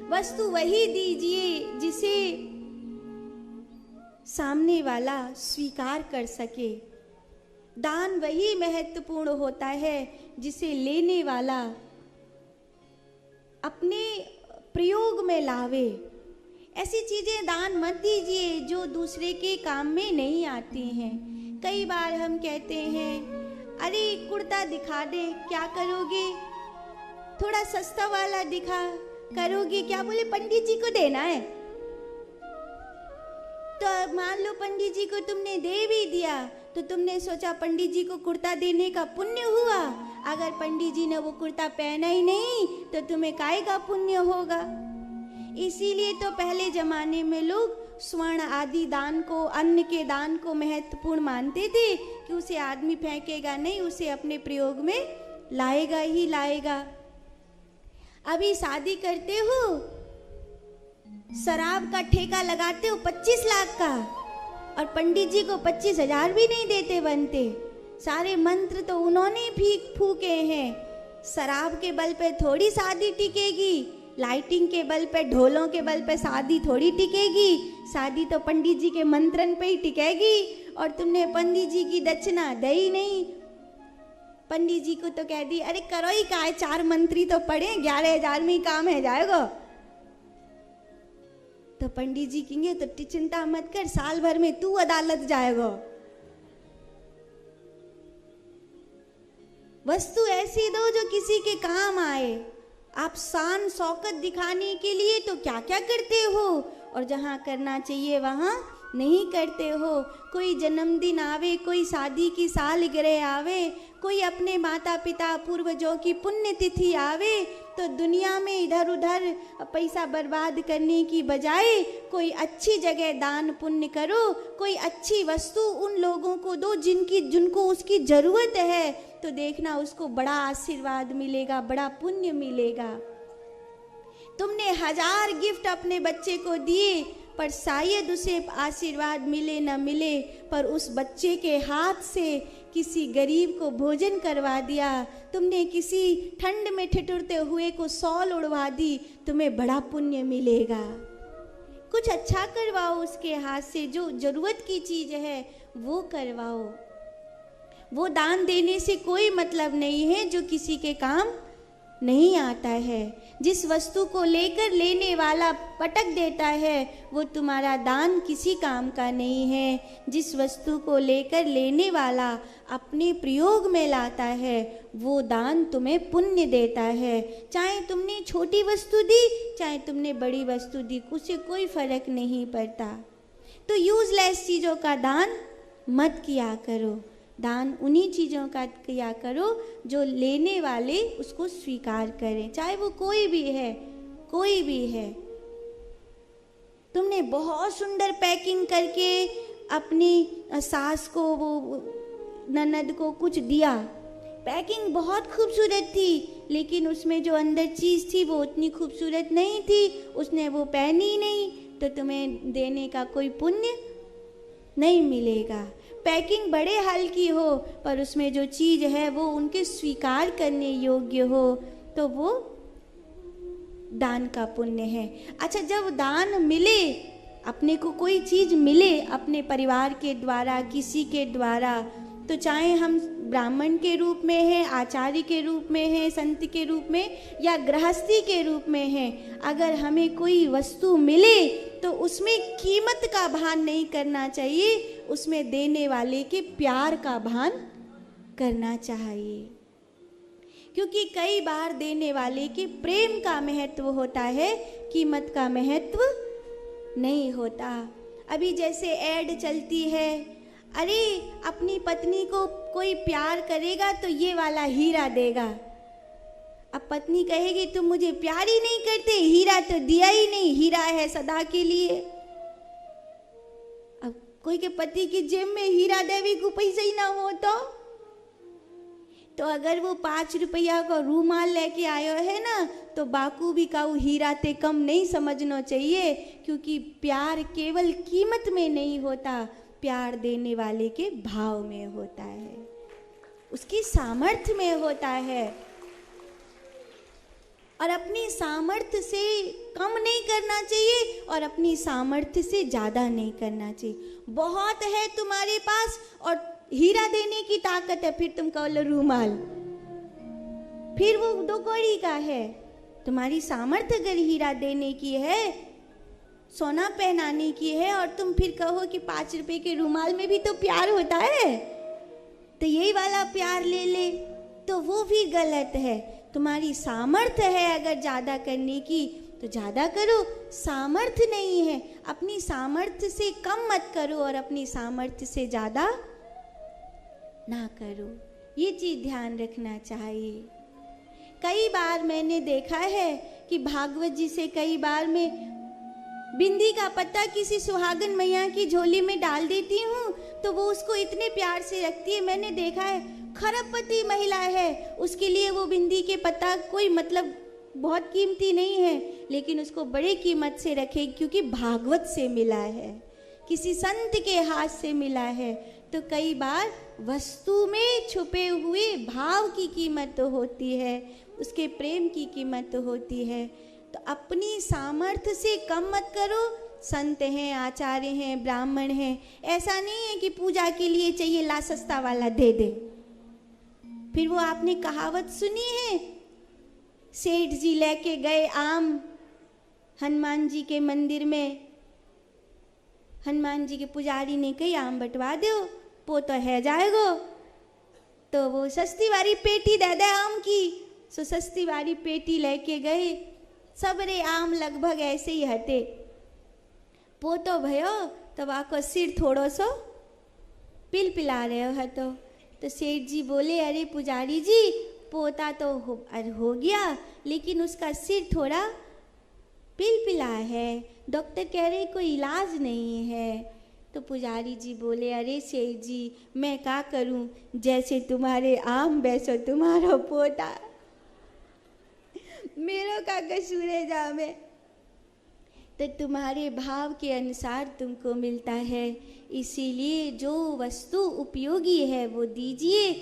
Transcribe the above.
वस्तु वही दीजिए जिसे सामने वाला स्वीकार कर सके। दान वही महत्वपूर्ण होता है जिसे लेने वाला अपने प्रयोग में लावे। ऐसी चीजें दान मत दीजिए जो दूसरे के काम में नहीं आती हैं। कई बार हम कहते हैं, अरे कुर्ता दिखा दे, क्या करोगे? थोड़ा सस्ता वाला दिखा, करोगे क्या? बोले पंडित जी को देना है। तो मान लो पंडित जी को तुमने दे भी दिया, तो तुमने सोचा पंडित जी को कुर्ता देने का पुण्य हुआ। अगर पंडित जी ने वो कुर्ता पहना ही नहीं तो तुम्हें काहे का पुण्य होगा? इसीलिए तो पहले जमाने में लोग स्वर्ण आदि दान को, अन्न के दान को महत्वपूर्ण मानते थे कि उसे आदमी फेंकेगा नहीं, उसे अपने प्रयोग में लाएगा ही लाएगा। अभी शादी करते हो, शराब का ठेका लगाते हो 25 लाख का, और पंडित जी को 25,000 भी नहीं देते बनते। सारे मंत्र तो उन्होंने भी फूके हैं। शराब के बल पे थोड़ी शादी टिकेगी, लाइटिंग के बल पे, ढोलों के बल पे शादी थोड़ी टिकेगी। शादी तो पंडित जी के मंत्रन पे ही टिकेगी। और तुमने पंडित जी की दक्षिणा दी ही नहीं। पंडित जी को तो कह दी, अरे करो ही का है, 4 मंत्री तो पढ़े, 11,000 में ही काम है जाएगा। तो पंडित जी कहेंगे तो चिंता मत कर, साल भर में तू अदालत जाएगा। वस्तु ऐसी दो जो किसी के काम आए। आप शान शौकत दिखाने के लिए तो क्या क्या करते हो, और जहाँ करना चाहिए वहाँ नहीं करते हो। कोई जन्मदिन आवे, कोई शादी की सालगिरह आवे, कोई अपने माता पिता पूर्वजों की पुण्यतिथि आवे, तो दुनिया में इधर उधर पैसा बर्बाद करने की बजाय कोई अच्छी जगह दान पुण्य करो। कोई अच्छी वस्तु उन लोगों को दो जिनको उसकी ज़रूरत है, तो देखना उसको बड़ा आशीर्वाद मिलेगा, बड़ा पुण्य मिलेगा। तुमने 1000 गिफ्ट अपने बच्चे को दिए, पर शायद उसे आशीर्वाद मिले न मिले, पर उस बच्चे के हाथ से किसी गरीब को भोजन करवा दिया। तुमने किसी ठंड में ठिठुरते हुए को शॉल उड़वा दी, तुम्हें बड़ा पुण्य मिलेगा। कुछ अच्छा करवाओ उसके हाथ से, जो जरूरत की चीज है वो करवाओ। वो दान देने से कोई मतलब नहीं है जो किसी के काम नहीं आता है। जिस वस्तु को लेकर लेने वाला पटक देता है वो तुम्हारा दान किसी काम का नहीं है। जिस वस्तु को लेकर लेने वाला अपने प्रयोग में लाता है वो दान तुम्हें पुण्य देता है। चाहे तुमने छोटी वस्तु दी, चाहे तुमने बड़ी वस्तु दी, उससे कोई फर्क नहीं पड़ता। तो यूजलेस चीज़ों का दान मत किया करो। दान उन्हीं चीज़ों का किया करो जो लेने वाले उसको स्वीकार करें, चाहे वो कोई भी है, कोई भी है। तुमने बहुत सुंदर पैकिंग करके अपनी सास को, वो ननद को कुछ दिया, पैकिंग बहुत खूबसूरत थी, लेकिन उसमें जो अंदर चीज़ थी वो उतनी खूबसूरत नहीं थी, उसने वो पहनी नहीं, तो तुम्हें देने का कोई पुण्य नहीं मिलेगा। पैकिंग बड़े हल्की हो पर उसमें जो चीज़ है वो उनके स्वीकार करने योग्य हो, तो वो दान का पुण्य है। अच्छा, जब दान मिले, अपने को कोई चीज़ मिले अपने परिवार के द्वारा, किसी के द्वारा, तो चाहे हम ब्राह्मण के रूप में हैं, आचार्य के रूप में हैं, संत के रूप में या गृहस्थी के रूप में हैं, अगर हमें कोई वस्तु मिले तो उसमें कीमत का भान नहीं करना चाहिए, उसमें देने वाले के प्यार का भान करना चाहिए। क्योंकि कई बार देने वाले के प्रेम का महत्व होता है, कीमत का महत्व नहीं होता। अभी जैसे ऐड चलती है, अरे अपनी पत्नी को कोई प्यार करेगा तो ये वाला हीरा देगा। अब पत्नी कहेगी तुम मुझे प्यार ही नहीं करते, हीरा तो दिया ही नहीं, हीरा है सदा के लिए। अब कोई के पति की जेब में हीरा देवी को पैसा ही ना हो तो अगर वो 5 रुपया का रूमाल लेके आयो है ना, तो बाकू भी का हीरा ते कम नहीं समझना चाहिए। क्योंकि प्यार केवल कीमत में नहीं होता, प्यार देने वाले के भाव में होता है, उसकी सामर्थ्य में होता है। और अपनी सामर्थ्य से कम नहीं करना चाहिए और अपनी सामर्थ्य से ज़्यादा नहीं करना चाहिए। बहुत है तुम्हारे पास और हीरा देने की ताकत है, फिर तुम कहो लो रूमाल, फिर वो 2 कौड़ी का है। तुम्हारी सामर्थ्य अगर हीरा देने की है, सोना पहनाने की है, और तुम फिर कहो कि 5 रुपए के रूमाल में भी तो प्यार होता है, तो यही वाला प्यार ले ले, तो वो भी गलत है। तुम्हारी सामर्थ्य है अगर ज़्यादा करने की तो ज़्यादा करो, सामर्थ्य नहीं है अपनी सामर्थ्य से कम मत करो और अपनी सामर्थ्य से ज़्यादा ना करो। ये चीज़ ध्यान रखना चाहिए। कई बार मैंने देखा है कि भागवत जी से कई बार मैं बिंदी का पत्ता किसी सुहागन मैया की झोली में डाल देती हूँ तो वो उसको इतने प्यार से रखती है। मैंने देखा है खरबपति महिला है, उसके लिए वो बिंदी के पत्ता कोई मतलब बहुत कीमती नहीं है, लेकिन उसको बड़े कीमत से रखे क्योंकि भागवत से मिला है, किसी संत के हाथ से मिला है। तो कई बार वस्तु में छुपे हुए भाव की कीमत तो होती है, उसके प्रेम की कीमत तो होती है। तो अपनी सामर्थ्य से कम मत करो। संत हैं, आचार्य हैं, ब्राह्मण हैं, ऐसा नहीं है कि पूजा के लिए चाहिए ला सस्ता वाला दे दे। फिर वो आपने कहावत सुनी है, सेठ जी लेके गए आम हनुमान जी के मंदिर में, हनुमान जी के पुजारी ने कही आम बंटवा दो, वो तो है जाएगो, तो वो सस्ती वाली पेटी दे दे आम की। सो सस्ती वाली पेटी लेके गए, सबरे आम लगभग ऐसे ही हटे। पोतो भयो तब आको सिर थोड़ो सो पिला रहे हो। तो सेठ जी बोले अरे पुजारी जी पोता तो हो गया, लेकिन उसका सिर थोड़ा पिला है, डॉक्टर कह रहे कोई इलाज नहीं है। तो पुजारी जी बोले अरे सेठ जी मैं क्या करूं, जैसे तुम्हारे आम वैसे तुम्हारा पोता, मेरो का कसूर है जामे। तो तुम्हारे भाव के अनुसार तुमको मिलता है, इसीलिए जो वस्तु उपयोगी है वो दीजिए।